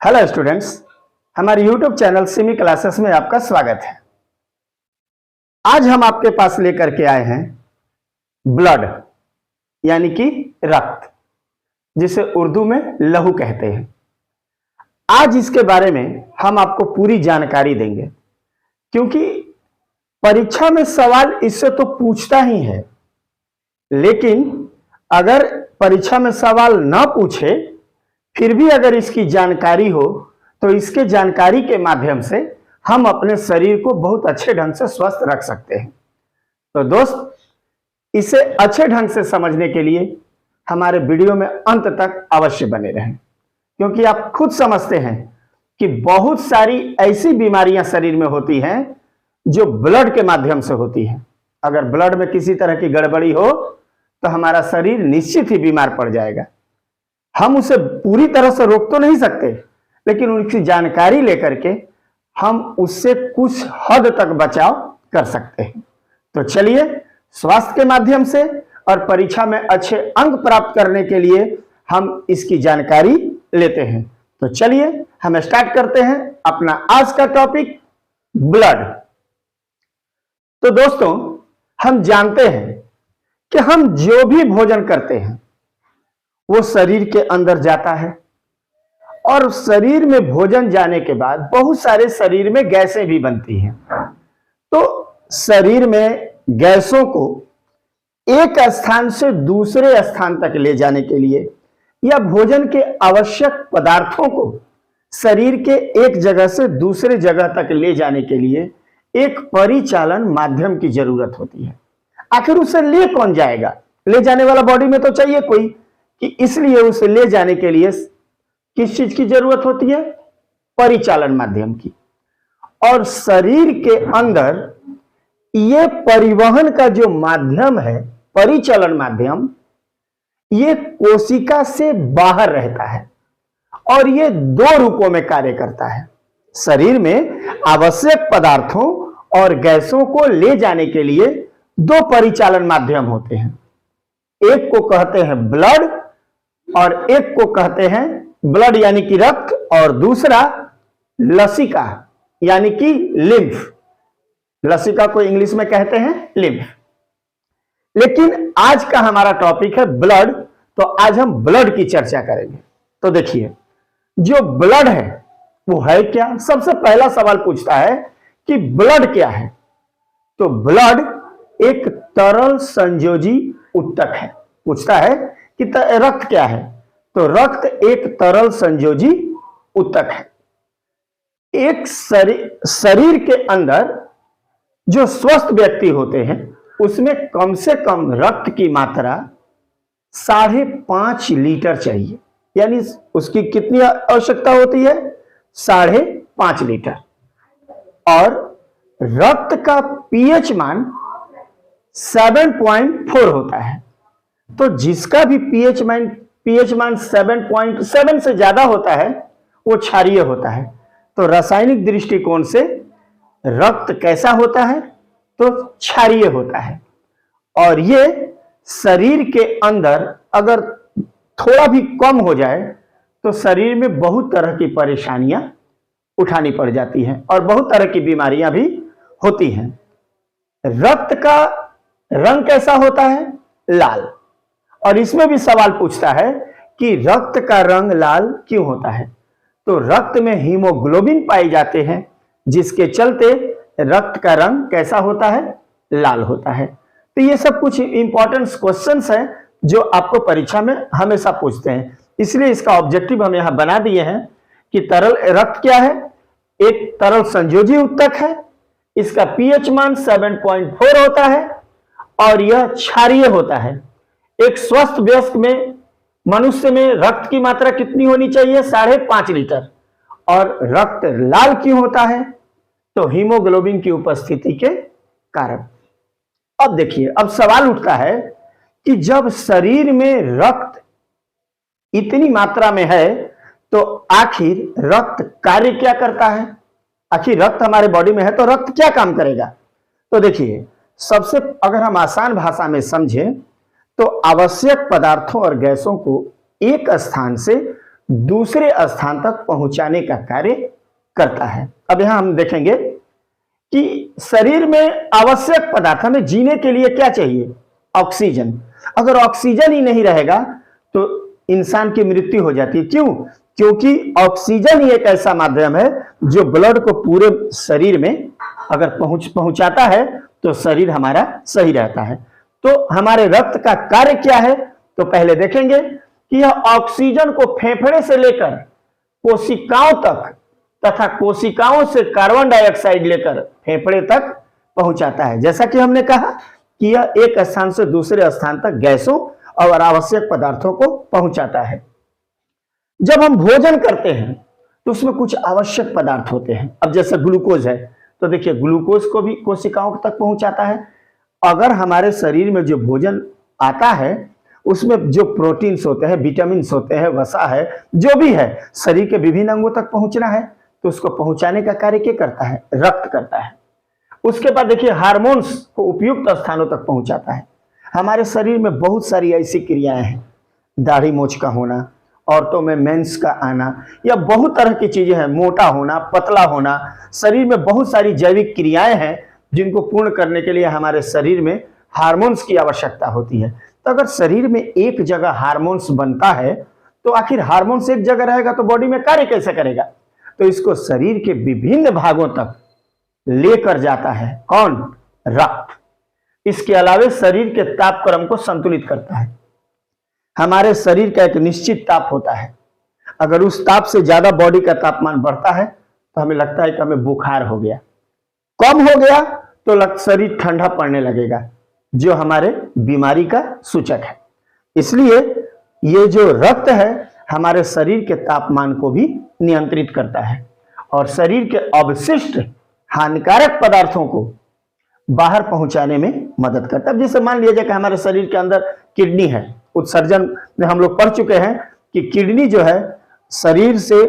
Hello students, हमारे YouTube channel Simi classes में आपका स्वागत है। आज हम आपके पास लेकर के आए हैं ब्लड यानी कि रक्त, जिसे उर्दू में लहू कहते हैं। आज इसके बारे में हम आपको पूरी जानकारी देंगे, क्योंकि परीक्षा में सवाल इससे तो पूछता ही है, लेकिन अगर परीक्षा में सवाल ना पूछे फिर भी अगर इसकी जानकारी हो तो इसके जानकारी के माध्यम से हम अपने शरीर को बहुत अच्छे ढंग से स्वस्थ रख सकते हैं। तो दोस्त, इसे अच्छे ढंग से समझने के लिए हमारे वीडियो में अंत तक अवश्य बने रहें, क्योंकि आप खुद समझते हैं कि बहुत सारी ऐसी बीमारियां शरीर में होती हैं जो ब्लड के माध्यम से होती हैं। अगर ब्लड में किसी तरह की गड़बड़ी हो तो हमारा शरीर निश्चित ही बीमार पड़ जाएगा। हम उसे पूरी तरह से रोक तो नहीं सकते, लेकिन उनकी जानकारी लेकर के हम उससे कुछ हद तक बचाव कर सकते हैं। तो चलिए, स्वास्थ्य के माध्यम से और परीक्षा में अच्छे अंक प्राप्त करने के लिए हम इसकी जानकारी लेते हैं। तो चलिए हम स्टार्ट करते हैं अपना आज का टॉपिक, ब्लड। तो दोस्तों, हम जानते हैं कि हम जो भी भोजन करते हैं वो शरीर के अंदर जाता है, और शरीर में भोजन जाने के बाद बहुत सारे शरीर में गैसें भी बनती हैं। तो शरीर में गैसों को एक स्थान से दूसरे स्थान तक ले जाने के लिए या भोजन के आवश्यक पदार्थों को शरीर के एक जगह से दूसरे जगह तक ले जाने के लिए एक परिचालन माध्यम की जरूरत होती है। आखिर उसे ले कौन जाएगा? ले जाने वाला बॉडी में तो चाहिए कोई, कि इसलिए उसे ले जाने के लिए किस चीज की जरूरत होती है? परिचालन माध्यम की। और शरीर के अंदर ये परिवहन का जो माध्यम है, परिचालन माध्यम, ये कोशिका से बाहर रहता है और ये दो रूपों में कार्य करता है। शरीर में आवश्यक पदार्थों और गैसों को ले जाने के लिए दो परिचालन माध्यम होते हैं। एक को कहते हैं ब्लड और एक को कहते हैं ब्लड यानी कि रक्त, और दूसरा लसिका यानी कि लिम्फ। लसिका को इंग्लिश में कहते हैं लिम्फ। लेकिन आज का हमारा टॉपिक है ब्लड, तो आज हम ब्लड की चर्चा करेंगे। तो देखिए, जो ब्लड है वो है क्या? सबसे पहला सवाल पूछता है कि ब्लड क्या है। तो ब्लड एक तरल संयोजी उत्तक है। पूछता है कि रक्त क्या है? तो रक्त एक तरल संयोजी उत्तक है। एक शरीर के अंदर जो स्वस्थ व्यक्ति होते हैं उसमें कम से कम रक्त की मात्रा 5.5 लीटर चाहिए। यानी उसकी कितनी आवश्यकता होती है? 5.5 लीटर। और रक्त का पीएच मान 7.4 होता है। तो जिसका भी पीएच मान 7.7 से ज्यादा होता है वो क्षारीय होता है। तो रासायनिक दृष्टिकोण से रक्त कैसा होता है? तो क्षारीय होता है। और ये शरीर के अंदर अगर थोड़ा भी कम हो जाए तो शरीर में बहुत तरह की परेशानियां उठानी पड़ जाती हैं और बहुत तरह की बीमारियां भी होती हैं। रक्त का रंग कैसा होता है? लाल। और इसमें भी सवाल पूछता है कि रक्त का रंग लाल क्यों होता है? तो रक्त में हीमोग्लोबिन पाए जाते हैं, जिसके चलते रक्त का रंग कैसा होता है? लाल होता है। तो ये सब कुछ इंपॉर्टेंट क्वेश्चंस हैं जो आपको परीक्षा में हमेशा पूछते हैं, इसलिए इसका ऑब्जेक्टिव हम यहां बना दिए हैं कि तरल रक्त क्या है? एक तरल संयोजी उत्तक है, इसका पीएच मान 7.4 होता है और यह क्षारीय होता है। एक स्वस्थ वयस्क में, मनुष्य में रक्त की मात्रा कितनी होनी चाहिए? 5.5 लीटर। और रक्त लाल क्यों होता है? तो हीमोग्लोबिन की उपस्थिति के कारण। अब देखिए, अब सवाल उठता है कि जब शरीर में रक्त इतनी मात्रा में है तो आखिर रक्त कार्य क्या करता है? आखिर रक्त हमारे बॉडी में है तो रक्त क्या काम करेगा? तो देखिए, सबसे अगर हम आसान भाषा में समझें तो आवश्यक पदार्थों और गैसों को एक स्थान से दूसरे स्थान तक पहुंचाने का कार्य करता है। अब यहां हम देखेंगे कि शरीर में आवश्यक पदार्थ, हमें जीने के लिए क्या चाहिए? ऑक्सीजन। अगर ऑक्सीजन ही नहीं रहेगा तो इंसान की मृत्यु हो जाती है। क्यों? क्योंकि ऑक्सीजन ही एक ऐसा माध्यम है जो ब्लड को पूरे शरीर में अगर पहुंचाता है तो शरीर हमारा सही रहता है। तो हमारे रक्त का कार्य क्या है? तो पहले देखेंगे कि यह ऑक्सीजन को फेफड़े से लेकर कोशिकाओं तक तथा कोशिकाओं से कार्बन डाइऑक्साइड लेकर फेफड़े तक पहुंचाता है। जैसा कि हमने कहा कि यह एक स्थान से दूसरे स्थान तक गैसों और आवश्यक पदार्थों को पहुंचाता है। जब हम भोजन करते हैं तो उसमें कुछ आवश्यक पदार्थ होते हैं। अब जैसे ग्लूकोज है तो देखिए ग्लूकोज को भी कोशिकाओं तक पहुंचाता है। अगर हमारे शरीर में जो भोजन आता है उसमें जो प्रोटीन्स होते हैं, विटामिन होते हैं, वसा है, जो भी है, शरीर के विभिन्न अंगों तक पहुंचना है तो उसको पहुंचाने का कार्य क्या करता है? रक्त करता है। उसके बाद देखिए हार्मोन्स को उपयुक्त स्थानों तक पहुंचाता है। हमारे शरीर में बहुत सारी ऐसी क्रियाएं हैं, दाढ़ी मूंछ का होना, औरतों में मेंस का आना, या बहुत तरह की चीजें हैं, मोटा होना, पतला होना। शरीर में बहुत सारी जैविक क्रियाएं हैं जिनको पूर्ण करने के लिए हमारे शरीर में हार्मोन्स की आवश्यकता होती है। तो अगर शरीर में एक जगह हार्मोन्स बनता है तो आखिर हार्मोन्स एक जगह रहेगा तो बॉडी में कार्य कैसे करेगा? तो इसको शरीर के विभिन्न भागों तक लेकर जाता है कौन? रक्त। इसके अलावा शरीर के तापक्रम को संतुलित करता है। हमारे शरीर का एक निश्चित ताप होता है, अगर उस ताप से ज्यादा बॉडी का तापमान बढ़ता है तो हमें लगता है कि हमें बुखार हो गया, कम हो गया तो शरीर ठंडा पड़ने लगेगा, जो हमारे बीमारी का सूचक है। इसलिए ये जो रक्त है हमारे शरीर के तापमान को भी नियंत्रित करता है और शरीर के अवशिष्ट हानिकारक पदार्थों को बाहर पहुंचाने में मदद करता है। जैसे मान लीजिए कि हमारे शरीर के अंदर किडनी है, उत्सर्जन में हम लोग पढ़ चुके हैं कि किडनी जो है शरीर से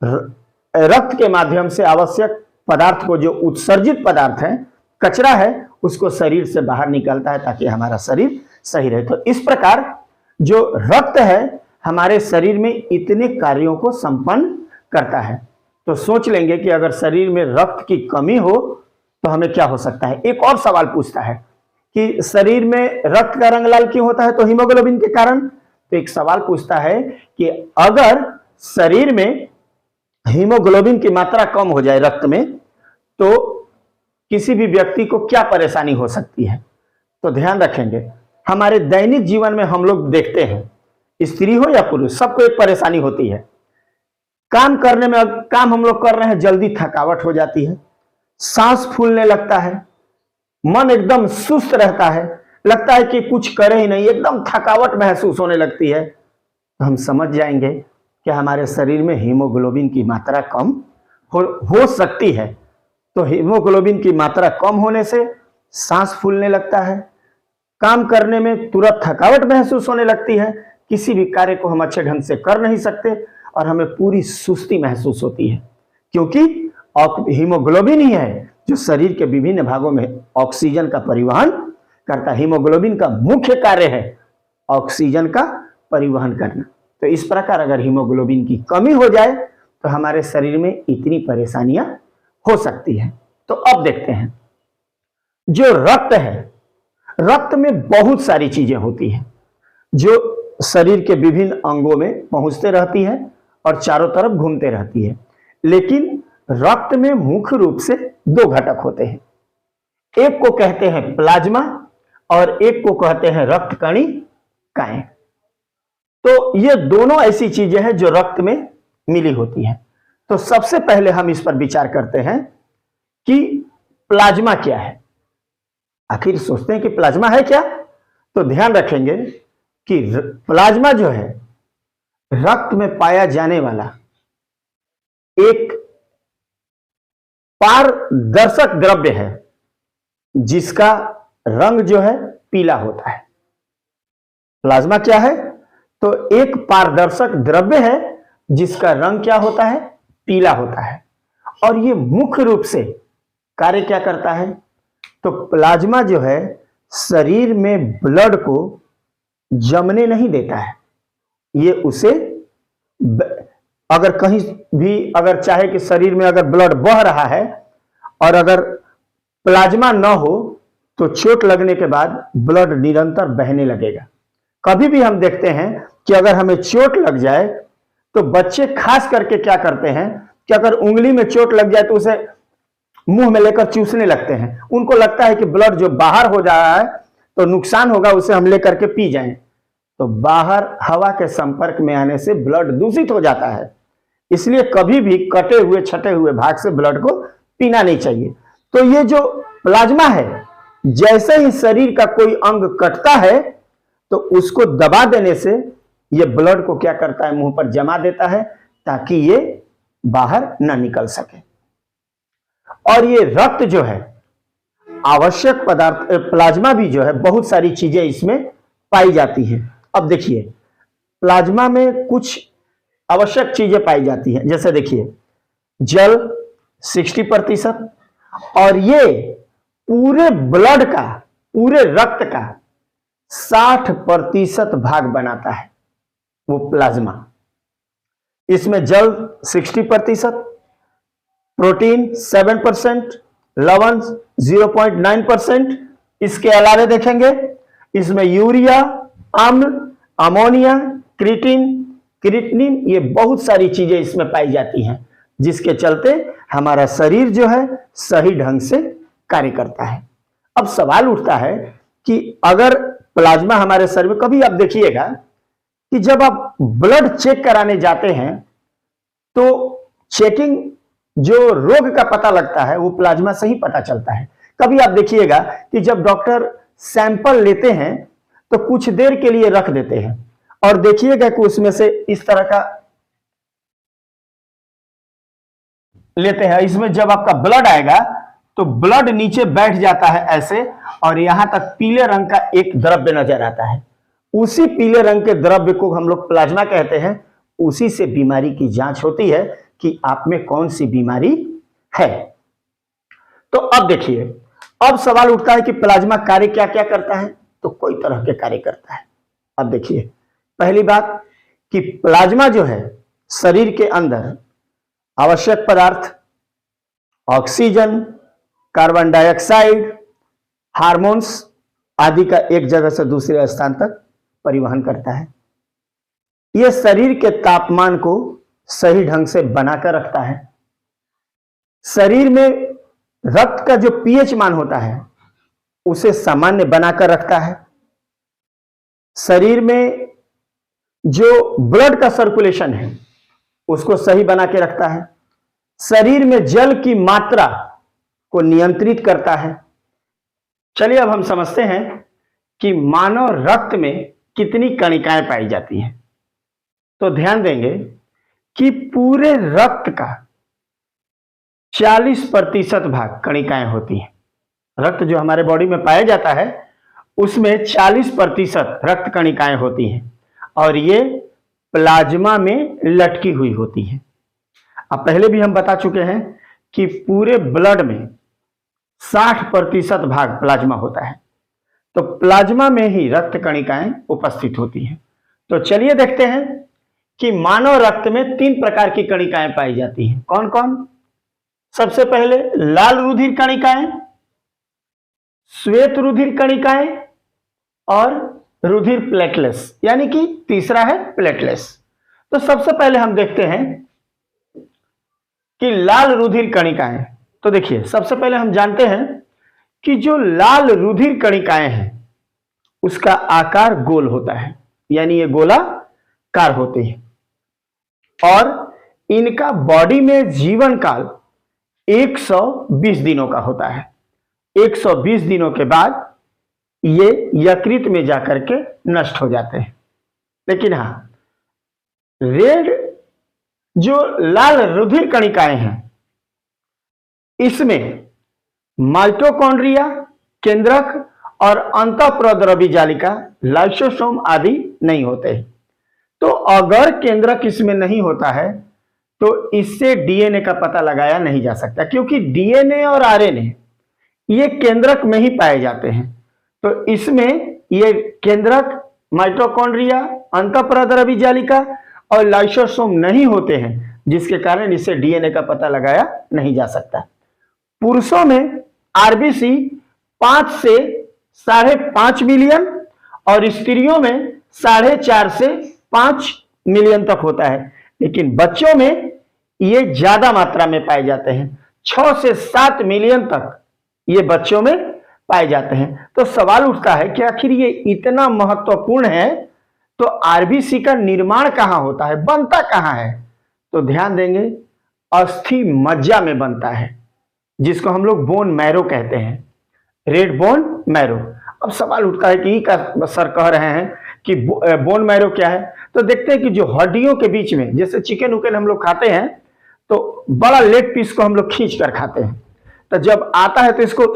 रक्त के माध्यम से आवश्यक पदार्थ को, जो उत्सर्जित पदार्थ है, कचरा है, उसको शरीर से बाहर निकालता है ताकि हमारा शरीर सही रहे। तो इस प्रकार जो रक्त है हमारे शरीर में इतने कार्यों को संपन्न करता है। तो सोच लेंगे कि अगर शरीर में रक्त की कमी हो तो हमें क्या हो सकता है। एक और सवाल पूछता है कि शरीर में रक्त का रंग लाल क्यों होता है? तो हीमोग्लोबिन के कारण। तो एक सवाल पूछता है कि अगर शरीर में हीमोग्लोबिन की मात्रा कम हो जाए रक्त में तो किसी भी व्यक्ति को क्या परेशानी हो सकती है? तो ध्यान रखेंगे, हमारे दैनिक जीवन में हम लोग देखते हैं, स्त्री हो या पुरुष, सबको एक परेशानी होती है। काम करने में, काम हम लोग कर रहे हैं, जल्दी थकावट हो जाती है, सांस फूलने लगता है, मन एकदम सुस्त रहता है, लगता है कि कुछ करे ही नहीं, एकदम थकावट महसूस होने लगती है। तो हम समझ जाएंगे कि हमारे शरीर में हीमोग्लोबिन की मात्रा कम हो सकती है। तो हीमोग्लोबिन की मात्रा कम होने से सांस फूलने लगता है, काम करने में तुरंत थकावट महसूस होने लगती है, किसी भी कार्य को हम अच्छे ढंग से कर नहीं सकते और हमें पूरी सुस्ती महसूस होती है, क्योंकि हीमोग्लोबिन ही है जो शरीर के विभिन्न भागों में ऑक्सीजन का परिवहन करता है। हीमोग्लोबिन का मुख्य कार्य है ऑक्सीजन का परिवहन करना। तो इस प्रकार अगर हीमोग्लोबिन की कमी हो जाए तो हमारे शरीर में इतनी परेशानियां हो सकती है। तो अब देखते हैं, जो रक्त है, रक्त में बहुत सारी चीजें होती हैं जो शरीर के विभिन्न अंगों में पहुंचते रहती है और चारों तरफ घूमते रहती है। लेकिन रक्त में मुख्य रूप से दो घटक होते हैं, एक को कहते हैं प्लाज्मा और एक को कहते हैं रक्त कणिकाएं। तो ये दोनों ऐसी चीजें हैं जो रक्त में मिली होती हैं। तो सबसे पहले हम इस पर विचार करते हैं कि प्लाज्मा क्या है। आखिर सोचते हैं कि प्लाज्मा है क्या? तो ध्यान रखेंगे कि प्लाज्मा जो है रक्त में पाया जाने वाला एक पारदर्शक द्रव्य है जिसका रंग जो है पीला होता है। प्लाज्मा क्या है? तो एक पारदर्शक द्रव्य है जिसका रंग क्या होता है? पीला होता है। और ये मुख्य रूप से कार्य क्या करता है? तो प्लाज्मा जो है शरीर में ब्लड को जमने नहीं देता है, ये उसे अगर कहीं भी अगर चाहे कि शरीर में अगर ब्लड बह रहा है और अगर प्लाज्मा न हो तो चोट लगने के बाद ब्लड निरंतर बहने लगेगा। कभी भी हम देखते हैं कि अगर हमें चोट लग जाए तो बच्चे खास करके क्या करते हैं कि अगर उंगली में चोट लग जाए तो उसे मुंह में लेकर चूसने लगते हैं। उनको लगता है कि ब्लड जो बाहर हो जा रहा है तो नुकसान होगा, उसे हम लेकर के पी जाएं। तो बाहर हवा के संपर्क में आने से ब्लड दूषित हो जाता है, इसलिए कभी भी कटे हुए छटे हुए भाग से ब्लड को पीना नहीं चाहिए। तो ये जो प्लाज्मा है, जैसे ही शरीर का कोई अंग कटता है तो उसको दबा देने से ये ब्लड को क्या करता है, मुंह पर जमा देता है ताकि ये बाहर न निकल सके। और ये रक्त जो है आवश्यक पदार्थ, प्लाज्मा भी जो है बहुत सारी चीजें इसमें पाई जाती हैं। अब देखिए प्लाज्मा में कुछ आवश्यक चीजें पाई जाती हैं, जैसे देखिए जल 60% और ये पूरे ब्लड का, पूरे रक्त का 60% भाग बनाता है वो प्लाज्मा। इसमें जल 60%, प्रोटीन 7%, लवण 0.9%। इसके अलावा देखेंगे इसमें यूरिया, अम्ल, अमोनिया, क्रिएटिनिन, ये बहुत सारी चीजें इसमें पाई जाती हैं, जिसके चलते हमारा शरीर जो है सही ढंग से कार्य करता है। अब सवाल उठता है कि अगर प्लाज्मा हमारे शरीर में, कभी आप देखिएगा कि जब आप ब्लड चेक कराने जाते हैं तो चेकिंग जो रोग का पता लगता है वो प्लाज्मा से ही पता चलता है। कभी आप देखिएगा कि जब डॉक्टर सैंपल लेते हैं तो कुछ देर के लिए रख देते हैं और देखिएगा कि उसमें से इस तरह का लेते हैं। इसमें जब आपका ब्लड आएगा तो ब्लड नीचे बैठ जाता है ऐसे, और यहां तक पीले रंग का एक द्रव्य नजर आता है। उसी पीले रंग के द्रव्य को हम लोग प्लाज्मा कहते हैं। उसी से बीमारी की जांच होती है कि आप में कौन सी बीमारी है। तो अब देखिए, अब सवाल उठता है कि प्लाज्मा कार्य क्या क्या करता है, तो कई तरह के कार्य करता है। अब देखिए, पहली बात कि प्लाज्मा जो है शरीर के अंदर आवश्यक पदार्थ ऑक्सीजन, कार्बन डाइऑक्साइड, हार्मोन्स आदि का एक जगह से दूसरे स्थान तक परिवहन करता है। यह शरीर के तापमान को सही ढंग से बनाकर रखता है। शरीर में रक्त का जो पीएच मान होता है उसे सामान्य बनाकर रखता है। शरीर में जो ब्लड का सर्कुलेशन है उसको सही बना के रखता है। शरीर में जल की मात्रा को नियंत्रित करता है। चलिए अब हम समझते हैं कि मानव रक्त में कितनी कणिकाएं पाई जाती हैं। तो ध्यान देंगे कि पूरे रक्त का 40% भाग कणिकाएं होती हैं। रक्त जो हमारे बॉडी में पाया जाता है उसमें 40% रक्त कणिकाएं होती हैं और ये प्लाज्मा में लटकी हुई होती हैं। अब पहले भी हम बता चुके हैं कि पूरे ब्लड में 60% भाग प्लाज्मा होता है, तो प्लाज्मा में ही रक्त कणिकाएं उपस्थित होती हैं। तो चलिए देखते हैं कि मानव रक्त में 3 प्रकार की कणिकाएं पाई जाती हैं। कौन कौन? सबसे पहले लाल रुधिर कणिकाएं, श्वेत रुधिर कणिकाएं और रुधिर प्लेटलेट्स, यानी कि तीसरा है प्लेटलेट्स। तो सबसे पहले हम देखते हैं कि लाल रुधिर कणिकाएं। तो देखिए, सबसे पहले हम जानते हैं कि जो लाल रुधिर कणिकाएं हैं उसका आकार गोल होता है, यानी ये गोलाकार होते हैं और इनका बॉडी में जीवन काल 120 दिनों का होता है। 120 दिनों के बाद ये यकृत में जाकर के नष्ट हो जाते हैं। लेकिन हाँ, रेड जो लाल रुधिर कणिकाएं हैं इसमें माइटोकॉन्ड्रिया, केंद्रक और अंतःप्रद्रवी जालिका, लाइसोसोम आदि नहीं होते। तो अगर केंद्रक इसमें नहीं होता है तो इससे डीएनए का पता लगाया नहीं जा सकता, क्योंकि डीएनए और आरएनए ये केंद्रक में ही पाए जाते हैं। तो इसमें ये केंद्रक, माइटोकॉन्ड्रिया, अंतःप्रद्रवी जालिका और लाइसोसोम नहीं होते हैं, जिसके कारण इसे डीएनए का पता लगाया नहीं जा सकता। पुरुषों में आरबीसी 5 से 5.5 मिलियन और स्त्रियों में 4.5 से 5 मिलियन तक होता है, लेकिन बच्चों में ये ज्यादा मात्रा में पाए जाते हैं, 6 से 7 मिलियन तक ये बच्चों में पाए जाते हैं। तो सवाल उठता है कि आखिर ये इतना महत्वपूर्ण है तो आरबीसी का निर्माण कहां होता है, बनता कहां है? तो ध्यान देंगे, अस्थि मज्जा में बनता है, जिसको हम लोग बोन मैरो कहते हैं, रेड बोन मैरो। अब सवाल उठता है कि सर कह रहे हैं कि बोन मैरो क्या है, तो देखते हैं कि जो हड्डियों के बीच में, जैसे चिकन उकन हम लोग खाते हैं तो बड़ा लेग पीस को हम लोग खींच कर खाते हैं, तो जब आता है तो इसको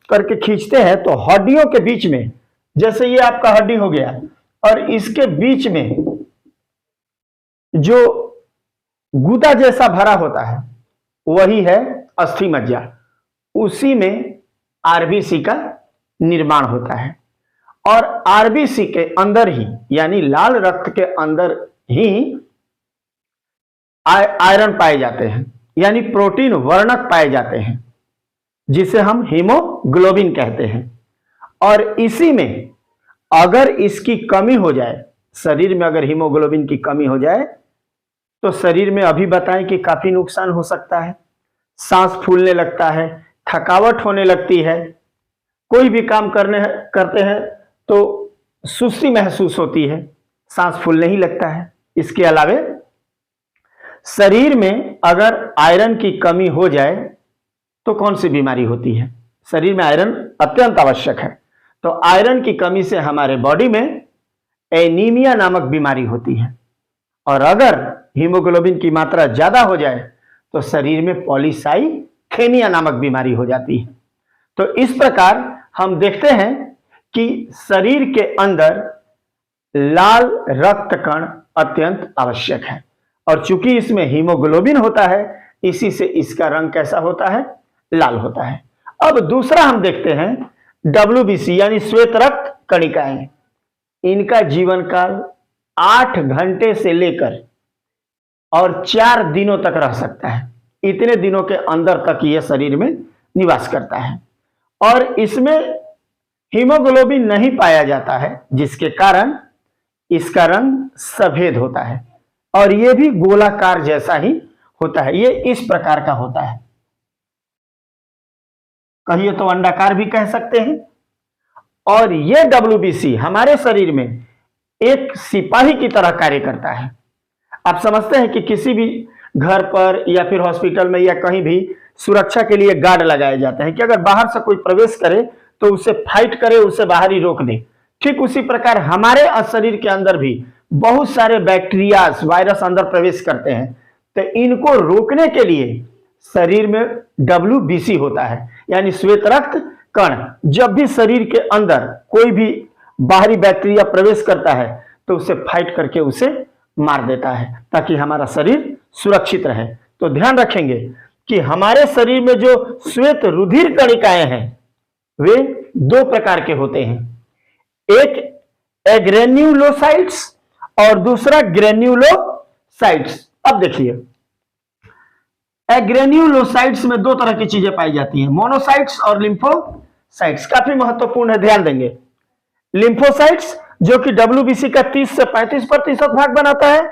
करके खींचते हैं, तो हड्डियों के बीच में, जैसे ये आपका हड्डी हो गया और इसके बीच में जो गुदा जैसा भरा होता है वही है अस्थि मज्जा, उसी में आरबीसी का निर्माण होता है। और आरबीसी के अंदर ही, यानी लाल रक्त के अंदर ही आयरन पाए जाते हैं, यानी प्रोटीन वर्णक पाए जाते हैं, जिसे हम हीमोग्लोबिन कहते हैं। और इसी में अगर इसकी कमी हो जाए, शरीर में अगर हीमोग्लोबिन की कमी हो जाए तो शरीर में अभी बताएं कि काफी नुकसान हो सकता है। सांस फूलने लगता है, थकावट होने लगती है, कोई भी काम करते हैं तो सुस्ती महसूस होती है, सांस फूलने ही लगता है। इसके अलावे शरीर में अगर आयरन की कमी हो जाए तो कौन सी बीमारी होती है? शरीर में आयरन अत्यंत आवश्यक है, तो आयरन की कमी से हमारे बॉडी में एनीमिया नामक बीमारी होती है। और अगर हीमोग्लोबिन की मात्रा ज्यादा हो जाए तो शरीर में पॉलीसाइथेमिया नामक बीमारी हो जाती है। तो इस प्रकार हम देखते हैं कि शरीर के अंदर लाल रक्त कण अत्यंत आवश्यक है, और चूंकि इसमें हीमोग्लोबिन होता है, इसी से इसका रंग कैसा होता है? लाल होता है। अब दूसरा हम देखते हैं डब्ल्यूबीसी, यानी श्वेत रक्त कणिकाएं। इनका जीवन काल 8 घंटे से लेकर और 4 दिनों तक रह सकता है। इतने दिनों के अंदर तक यह शरीर में निवास करता है, और इसमें हीमोग्लोबिन नहीं पाया जाता है, जिसके कारण इसका रंग सफेद होता है, और यह भी गोलाकार जैसा ही होता है। यह इस प्रकार का होता है, कहिए तो अंडाकार भी कह सकते हैं। और यह डब्ल्यूबीसी हमारे शरीर में एक सिपाही की तरह कार्य करता है। आप समझते हैं कि किसी भी घर पर या फिर हॉस्पिटल में या कहीं भी सुरक्षा के लिए गार्ड लगाए जाते हैं कि अगर बाहर से कोई प्रवेश करे तो उसे फाइट करे, उसे बाहर ही रोक दे। ठीक उसी प्रकार हमारे शरीर के अंदर भी बहुत सारे बैक्टीरिया, वायरस अंदर प्रवेश करते हैं, तो इनको रोकने के लिए शरीर में डब्ल्यूबीसी होता है, यानी श्वेत रक्त कण। जब भी शरीर के अंदर कोई भी बाहरी बैक्टीरिया प्रवेश करता है तो उसे फाइट करके उसे मार देता है, ताकि हमारा शरीर सुरक्षित रहे। तो ध्यान रखेंगे कि हमारे शरीर में जो श्वेत रुधिर कणिकाएं हैं वे 2 प्रकार के होते हैं, एक एग्रेन्युलोसाइट्स और दूसरा ग्रेन्युलोसाइट्स। अब देखिए, एग्रेन्युलोसाइट्स में 2 तरह की चीजें पाई जाती हैं, मोनोसाइट्स और लिम्फोसाइट्स। काफी महत्वपूर्ण है, ध्यान देंगे। लिम्फोसाइट्स जो कि डब्ल्यूबीसी का 30 से 35% भाग बनाता है,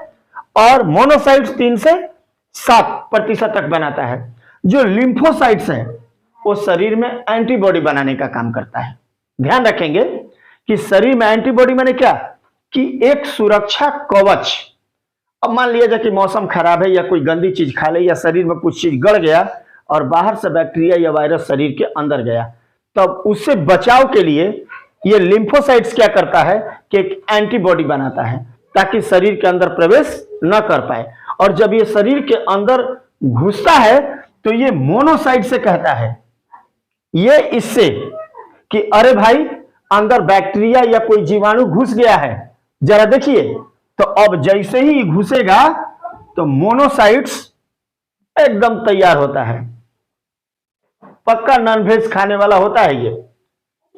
और मोनोसाइट्स 3 से 7% तक बनाता है। जो लिम्फोसाइट्स है वो शरीर में एंटीबॉडी बनाने का काम करता है। ध्यान रखेंगे कि शरीर में एंटीबॉडी माने क्या, कि एक सुरक्षा कवच। अब मान लिया जाए कि मौसम खराब है या कोई गंदी चीज खा ले या शरीर में कुछ चीज गड़ गया और बाहर से बैक्टीरिया या वायरस शरीर के अंदर गया, तब उससे बचाव के लिए ये लिम्फोसाइट्स क्या करता है कि एक एंटीबॉडी बनाता है, ताकि शरीर के अंदर प्रवेश न कर पाए। और जब ये शरीर के अंदर घुसता है तो ये मोनोसाइट से कहता है, ये इससे कि अरे भाई अंदर बैक्टीरिया या कोई जीवाणु घुस गया है, जरा देखिए। तो अब जैसे ही घुसेगा तो मोनोसाइट्स एकदम तैयार होता है, पक्का नॉनवेज खाने वाला होता है, ये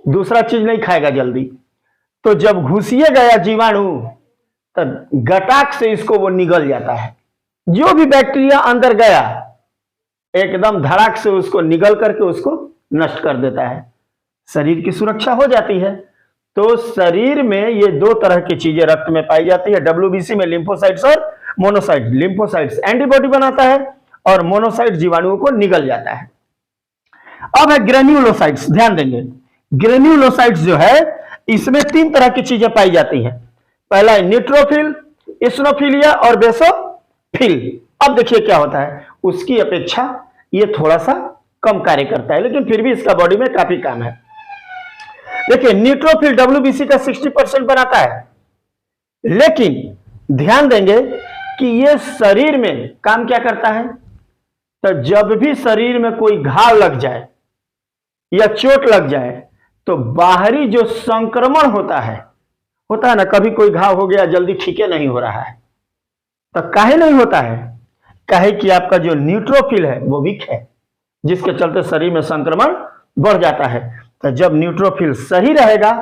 दूसरा चीज नहीं खाएगा जल्दी। तो जब घुसिए गया जीवाणु तो गटाक से इसको वो निगल जाता है। जो भी बैक्टीरिया अंदर गया एकदम धड़ाक से उसको निगल करके उसको नष्ट कर देता है, शरीर की सुरक्षा हो जाती है। तो शरीर में ये दो तरह की चीजें रक्त में पाई जाती है, डब्ल्यूबीसी में लिम्फोसाइट्स और मोनोसाइट्स। लिम्फोसाइट्स एंटीबॉडी बनाता है और मोनोसाइट जीवाणुओं को निगल जाता है। अब है ग्रेन्युलोसाइट्स, ध्यान देंगे। ग्रेन्युलोसाइट्स जो है इसमें तीन तरह की चीजें पाई जाती हैं। पहला है न्यूट्रोफिल, इस्नोफिलिया और बेसोफिल। अब देखिए क्या होता है, उसकी अपेक्षा ये थोड़ा सा कम कार्य करता है, लेकिन फिर भी इसका बॉडी में काफी काम है। देखिए न्यूट्रोफिल डब्ल्यूबीसी का 60% बनाता है, लेकिन ध्यान देंगे कि ये शरीर में काम क्या करता है। तो जब भी शरीर में कोई घाव लग जाए या चोट लग जाए तो बाहरी जो संक्रमण होता है ना, कभी कोई घाव हो गया जल्दी ठीक नहीं हो रहा है, तो काहे नहीं होता है, काहे कि आपका जो न्यूट्रोफिल है वो वीक है, जिसके चलते शरीर में संक्रमण बढ़ जाता है। तो जब न्यूट्रोफिल सही रहेगा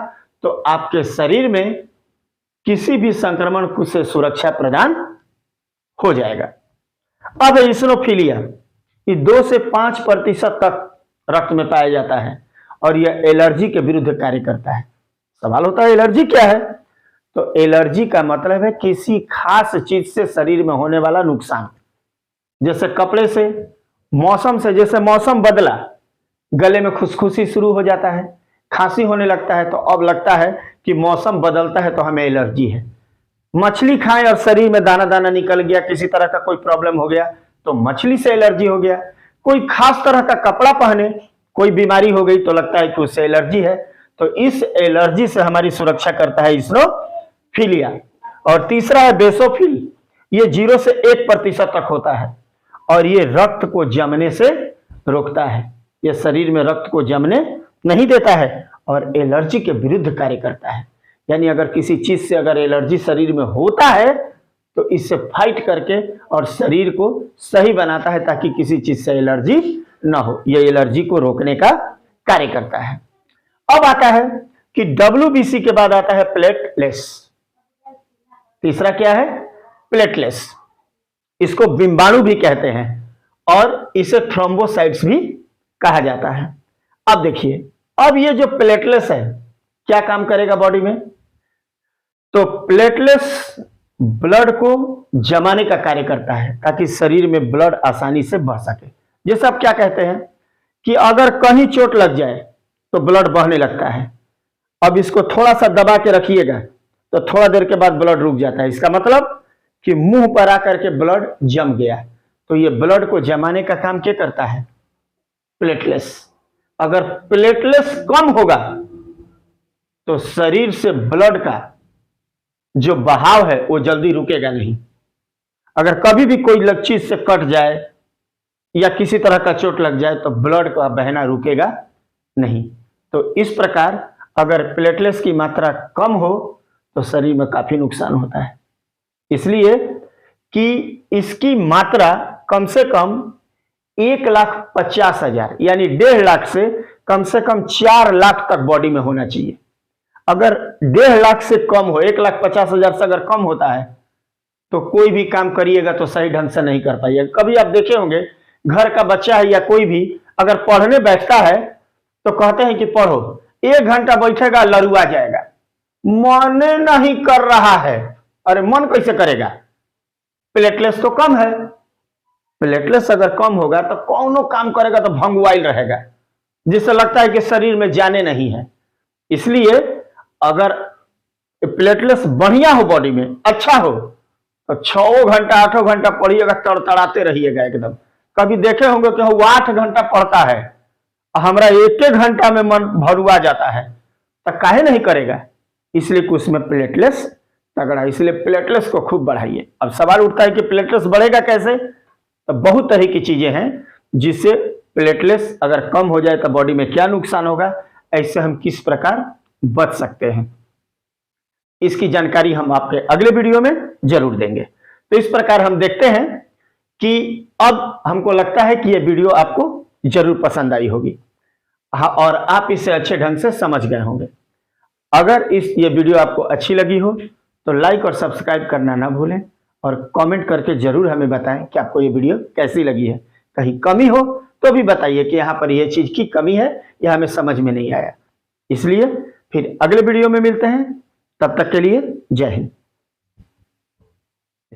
तो आपके शरीर में किसी भी संक्रमण से सुरक्षा प्रदान हो जाएगा। अब इस्नोफिलिया, ये 2 से 5% तक रक्त में पाया जाता है और यह एलर्जी के विरुद्ध कार्य करता है। सवाल होता है एलर्जी क्या है, तो एलर्जी का मतलब है किसी खास चीज से शरीर में होने वाला नुकसान, जैसे कपड़े से, मौसम से। जैसे मौसम बदला, गले में खुशखुशी शुरू हो जाता है, खांसी होने लगता है, तो अब लगता है कि मौसम बदलता है तो हमें एलर्जी है। मछली खाएं और शरीर में दाना दाना निकल गया, किसी तरह का कोई प्रॉब्लम हो गया तो मछली से एलर्जी हो गया। कोई खास तरह का कपड़ा पहने, कोई बीमारी हो गई तो लगता है कि उससे एलर्जी है। तो इस एलर्जी से हमारी सुरक्षा करता है इस्नोफिलिया। और तीसरा है बेसोफिल, ये 0 से 1% तक होता है और ये रक्त को जमने से रोकता है। ये शरीर में रक्त को जमने नहीं देता है और एलर्जी के विरुद्ध कार्य करता है। यानी अगर किसी चीज से अगर एलर्जी शरीर में होता है तो इससे फाइट करके और शरीर को सही बनाता है ताकि किसी चीज से एलर्जी ना हो। यह एलर्जी को रोकने का कार्य करता है। अब आता है कि डब्ल्यूबीसी के बाद आता है प्लेटलेट्स। तीसरा क्या है, प्लेटलेट्स। इसको बिंबाणु भी कहते हैं और इसे थ्रोम्बोसाइट्स भी कहा जाता है। अब देखिए, अब ये जो प्लेटलेट्स है क्या काम करेगा बॉडी में, तो प्लेटलेट्स ब्लड को जमाने का कार्य करता है ताकि शरीर में ब्लड आसानी से बह सके। जैसे आप क्या कहते हैं कि अगर कहीं चोट लग जाए तो ब्लड बहने लगता है, अब इसको थोड़ा सा दबा के रखिएगा तो थोड़ा देर के बाद ब्लड रुक जाता है। इसका मतलब कि मुंह पर आकर के ब्लड जम गया। तो ये ब्लड को जमाने का काम क्या करता है, प्लेटलेट्स। अगर प्लेटलेट्स कम होगा तो शरीर से ब्लड का जो बहाव है वो जल्दी रुकेगा नहीं। अगर कभी भी कोई चीज से कट जाए या किसी तरह का चोट लग जाए तो ब्लड का बहना रुकेगा नहीं। तो इस प्रकार अगर प्लेटलेट्स की मात्रा कम हो तो शरीर में काफी नुकसान होता है। इसलिए कि इसकी मात्रा कम से कम 1,50,000 यानी 1.5 लाख से कम 4 लाख तक बॉडी में होना चाहिए। अगर 1.5 लाख से कम हो, 1,50,000 से अगर कम होता है तो कोई भी काम करिएगा तो सही ढंग से नहीं कर पाइएगा। कभी आप देखे होंगे घर का बच्चा है या कोई भी अगर पढ़ने बैठता है तो कहते हैं कि पढ़ो, 1 घंटा बैठेगा लरुआ जाएगा, मन नहीं कर रहा है। अरे मन कैसे करेगा, प्लेटलेट्स तो कम है। प्लेटलेट्स अगर कम होगा तो कौनो काम करेगा तो भंगुआइल रहेगा, जिससे लगता है कि शरीर में जाने नहीं है। इसलिए अगर प्लेटलेट्स बढ़िया हो, बॉडी में अच्छा हो, तो 6 घंटा 8 घंटा पढ़िएगा, तड़तड़ाते रहिएगा एकदम। कभी देखे होंगे कि वो 8 घंटा पढ़ता है, हमारा 1 घंटा में मन भरुआ जाता है, तो काहे नहीं करेगा। इसलिए कि उसमें प्लेटलेट्स तगड़ा, इसलिए प्लेटलेट्स को खूब बढ़ाइए। अब सवाल उठता है कि प्लेटलेट्स बढ़ेगा कैसे, तो बहुत तरह की चीजें हैं जिससे प्लेटलेट्स अगर कम हो जाए तो बॉडी में क्या नुकसान होगा, ऐसे हम किस प्रकार बच सकते हैं, इसकी जानकारी हम आपके अगले वीडियो में जरूर देंगे। तो इस प्रकार हम देखते हैं कि अब हमको लगता है कि यह वीडियो आपको जरूर पसंद आई होगी और आप इसे अच्छे ढंग से समझ गए होंगे। अगर ये वीडियो आपको अच्छी लगी हो तो लाइक और सब्सक्राइब करना ना भूलें और कमेंट करके जरूर हमें बताएं कि आपको ये वीडियो कैसी लगी है। कहीं कमी हो तो भी बताइए कि यहाँ पर ये चीज की कमी है या हमें समझ में नहीं आया। इसलिए फिर अगले वीडियो में मिलते हैं, तब तक के लिए जय हिंद।